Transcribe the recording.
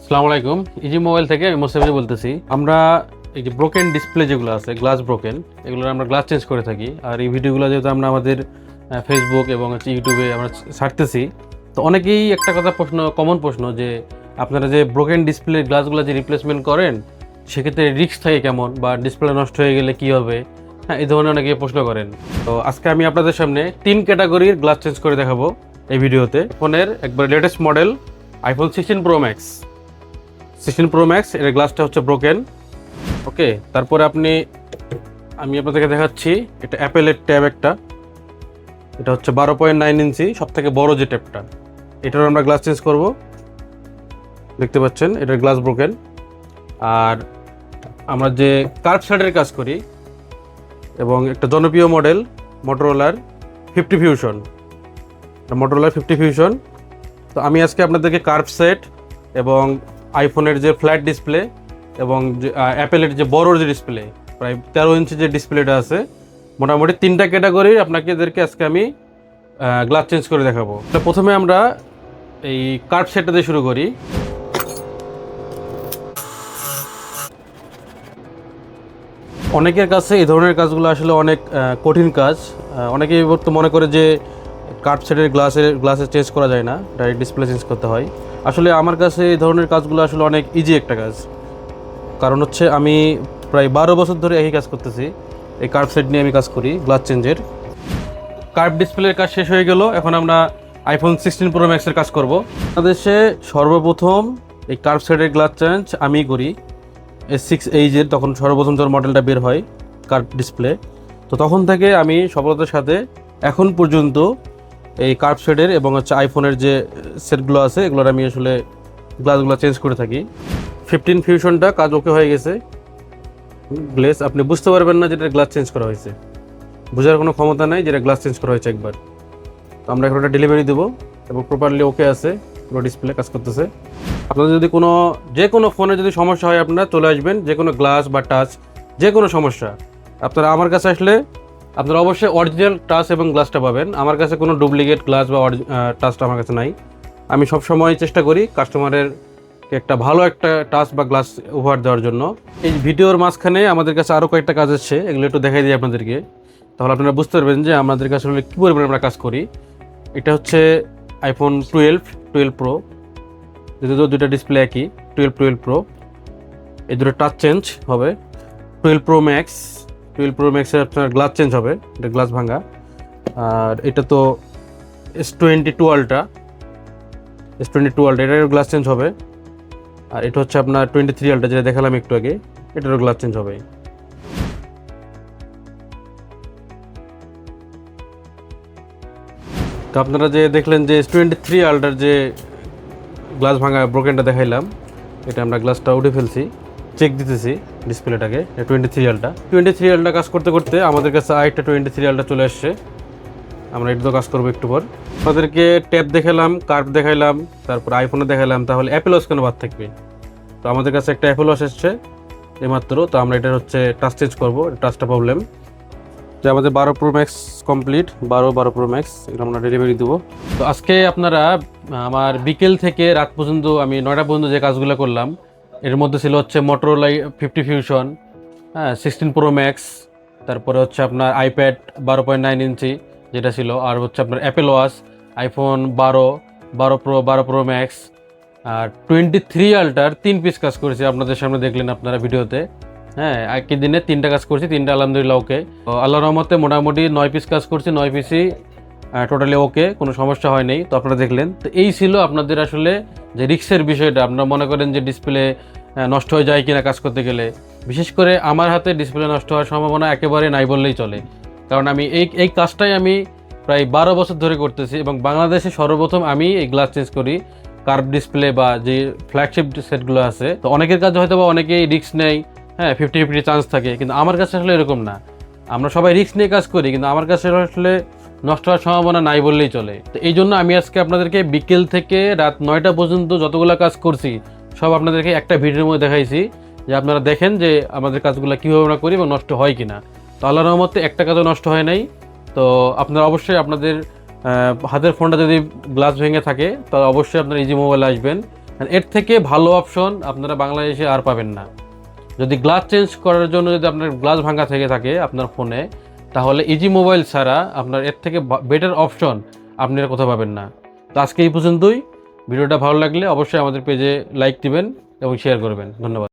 আসসালামু আলাইকুম। Easy mobile থেকে আমি মোস্তাফিজ বলতেছি। আমরা এই যে ব্রোকেন ডিসপ্লে যেগুলো আছে, গ্লাস ব্রোকেন, এগুলোর আমরা গ্লাস চেঞ্জ করে থাকি। আর এই ভিডিওগুলো যেহেতু আমরা আমাদের ফেসবুক এবং ইউটিউবে আমরা ছাড়তেছি, তো অনেকেই একটা কথা কমন প্রশ্ন যে আপনারা যে ব্রোকেন ডিসপ্লে গ্লাসগুলো যে রিপ্লেসমেন্ট করেন, সেক্ষেত্রে রিস্ক থাকে কেমন, বা ডিসপ্লে নষ্ট হয়ে গেলে কী হবে, হ্যাঁ, এই ধরনের অনেকে প্রশ্ন করেন। তো আজকে আমি আপনাদের সামনে 3 ক্যাটাগরির গ্লাস চেঞ্জ করে দেখাবো এই ভিডিওতে। ফোনের একবার latest model iPhone 16 pro max, 16 pro max, এর গ্লাসটা হচ্ছে ব্রোকেন। ওকে, তারপরে আমি আপনাদেরকে দেখাচ্ছি, এটা অ্যাপেলের ট্যাব একটা, এটা হচ্ছে 12.9 ইঞ্চি, সব থেকে বড় যে ট্যাবটা, এটারও আমরা গ্লাস চেঞ্জ করব। দেখতে পাচ্ছেন এটার গ্লাস ব্রোকেন। আর আমরা যে কার্ভ শার্টের কাজ করি, এবং একটা জনপ্রিয় মডেল মোটরোলার 50 ফিউশন, মোটরোলার 50 ফিউশন। তো আমি আজকে আপনাদেরকে কার্ভ সেট এবং আইফোনের যে ফ্ল্যাট ডিসপ্লে এবং যে অ্যাপেলের যে বড় যে ডিসপ্লে, প্রায় 13 ইঞ্চি যে ডিসপ্লেটা আছে, মোটামুটি 3টা ক্যাটাগরির এদেরকে আজকে আমি গ্লাস চেঞ্জ করে দেখাবো। তো প্রথমে আমরা এই কার্ভ সেটটা দিয়ে শুরু করি। অনেকের কাছে এই ধরনের কাজগুলো আসলে অনেক কঠিন কাজ। অনেকেই মনে করে যে কার্ভ সেটের গ্লাসে চেঞ্জ করা যায় না, ডাইরেক্ট ডিসপ্লে চেঞ্জ করতে হয়। আসলে আমার কাছে এই ধরনের কাজগুলো আসলে অনেক ইজি একটা কাজ। কারণ হচ্ছে আমি প্রায় 12 বছর ধরে একই কাজ করতেছি। এই কার্ভ সেট নিয়ে আমি কাজ করি, গ্লাস চেঞ্জের। কার্ভ ডিসপ্লের কাজ শেষ হয়ে গেল, এখন আমরা আইফোন 16 প্রো ম্যাক্সের কাজ করব। বাংলাদেশে সর্বপ্রথম এই কার্ভ সেটের গ্লাস চেঞ্জ আমি করি S6 তখন সর্বপ্রথম যখন মডেলটা বের হয় কার্ভ ডিসপ্লে। তো তখন থেকে আমি সফলতার সাথে এখন পর্যন্ত এই কার্ভ সেটের এবং আইফোনের যে সেটগুলো আছে, এগুলোর আমি আসলে গ্লাসগুলো চেঞ্জ করে থাকি। 15 ফিউশনটা কাজ ওকে হয়ে গেছে। গ্লেস আপনি বুঝতে পারবেন না যেটা গ্লাস চেঞ্জ করা হয়েছে, বোঝার কোনো ক্ষমতা নাই যেটা গ্লাস চেঞ্জ করা হয়েছে একবার। তো আমরা এখন একটা ডেলিভারি দেবো এবং প্রপারলি ওকে আছে, পুরো ডিসপ্লে কাজ করতেছে। আপনাদের যদি যে কোনো ফোনে যদি সমস্যা হয়, আপনারা চলে আসবেন। যে কোনো গ্লাস বা টাচ, যে কোনো সমস্যা আপনারা আমার কাছে আসলে আপনারা অবশ্যই অরিজিনাল টাচ এবং গ্লাসটা পাবেন। আমার কাছে কোনো ডুপ্লিকেট গ্লাস বা টাচটা আমার কাছে নাই। আমি সব সময় চেষ্টা করি কাস্টমারের একটা ভালো একটা টাচ বা গ্লাস উপহার দেওয়ার জন্য। এই ভিডিওর মাঝখানে আমাদের কাছে আরও কয়েকটা কাজ আছে, এগুলো একটু দেখাই দিই আপনাদেরকে, তাহলে আপনারা বুঝতে পারবেন যে আমাদের কাছে আসলে কী পরিমাণে আমরা কাজ করি। এটা হচ্ছে আইফোন 12 প্রো, দুটো ডিসপ্লে একই, 12 প্রো, এই দুটো টাচ চেঞ্জ হবে। 12 প্রো ম্যাক্সের আপনার গ্লাস চেঞ্জ হবে, এটা গ্লাস ভাঙা। আর এটা তো S22 আলট্রা, এটারও গ্লাস চেঞ্জ হবে। আর এটা হচ্ছে আপনার 23 আলট্রা, যেটা দেখালাম একটু আগে, এটারও গ্লাস চেঞ্জ হবে। তো আপনারা যে দেখলেন যে S23 আলট্রার যে গ্লাস ভাঙা ব্রোকেনটা দেখাইলাম, এটা আমরা গ্লাসটা উঠে ফেলছি, চেক দিতেছি ডিসপ্লেটাকে। 23 আলট্রা কাজ করতে করতে আমাদের কাছে আরেকটা 23 আলট্রা চলে আসছে। আমরা এটা তো কাজ করবো একটু পর। আমাদেরকে ট্যাব দেখালাম, কার্ভ দেখাইলাম, তারপর আইফোনে দেখাইলাম, তাহলে অ্যাপেল ওয়াচ কেন বাদ থাকবে? তো আমাদের কাছে একটা অ্যাপেল ওয়াচ এসছে এইমাত্র। তো আমরা এটা হচ্ছে টাচ চেঞ্জ করবো, টাচটা প্রবলেম। যে আমাদের 12 pro max complete, 12 pro max, এটা আমরা ডেলিভারি দেবো। তো আজকে আপনারা আমার বিকেল থেকে রাত পর্যন্ত আমি 9টা পর্যন্ত যে কাজগুলো করলাম, এর মধ্যে ছিল হচ্ছে মোটরোলা 50 ফিউশন, 16 প্রো ম্যাক্স, তারপরে হচ্ছে আপনার আইপ্যাড 12.9 ইঞ্চি যেটা ছিল, আর হচ্ছে আপনার Apple Watch, iPhone 12 pro max, আর 23 আলট্রার 3 পিস কাজ করেছি। আপনাদের সামনে দেখলেন আপনারা ভিডিওতে। হ্যাঁ, একই দিনে 3টা কাজ করছি, 3টা আলহামদুলিল্লাহ ওকে। আল্লাহর রহমতে মোটামুটি 9 পিস কাজ করছি, 9 পিসই টোটালি ওকে, কোনো সমস্যা হয় নাই। তো আপনারা দেখলেন। তো এই ছিল আপনাদের আসলে যে রিস্কের বিষয়টা। আপনারা মনে করেন যে ডিসপ্লে নষ্ট হয়ে যায় কিনা কাজ করতে গেলে, বিশেষ করে আমার হাতে ডিসপ্লে নষ্ট হওয়ার সম্ভাবনা একেবারে নাই বললেই চলে। কারণ আমি এই কাজটাই আমি প্রায় 12 বছর ধরে করতেছি, এবং বাংলাদেশে সর্বপ্রথম আমি এই গ্লাস চেঞ্জ করি কার্ভ ডিসপ্লে বা যে ফ্ল্যাগশিপ সেটগুলো আছে। তো অনেকের কাছে হয়তো বা অনেকেই রিস্ক নেয়, হ্যাঁ, 50-50 চান্স থাকে, কিন্তু আমার কাছে আসলে এরকম না। আমরা সবাই রিস্ক নিয়ে কাজ করি, কিন্তু আমার কাছে আসলে নষ্ট হওয়ার সম্ভাবনা নাই বললেই চলে। তো এই জন্য আমি আজকে আপনাদেরকে বিকেল থেকে রাত 9টা পর্যন্ত যতগুলো কাজ করছি সব আপনাদেরকে একটা ভিডিওর মধ্যে দেখাইছি, যে আপনারা দেখেন যে আমাদের কাজগুলো কীভাবে আমরা করি এবং নষ্ট হয় কিনা। তো আল্লাহর রহমতে একটা কাজও নষ্ট হয় নাই। তো আপনারা অবশ্যই আপনাদের হাতের ফোনটা যদি গ্লাস ভেঙে থাকে, তাহলে অবশ্যই আপনারা ইজি মোবাইলে আসবেন। আর এর থেকে ভালো অপশন আপনারা বাংলাদেশে আর পাবেন না। যদি গ্লাস চেঞ্জ করার জন্য যদি আপনার গ্লাস ভাঙা থেকে থাকে আপনার ফোনে, তাহলে ইজি মোবাইল ছাড়া আপনার এর থেকে বেটার অপশন আপনি আর কোথাও পাবেন না। তো আজকে এই পর্যন্তই। ভিডিওটা ভালো লাগলে অবশ্যই আমাদের পেজে লাইক দিবেন এবং শেয়ার করবেন। ধন্যবাদ।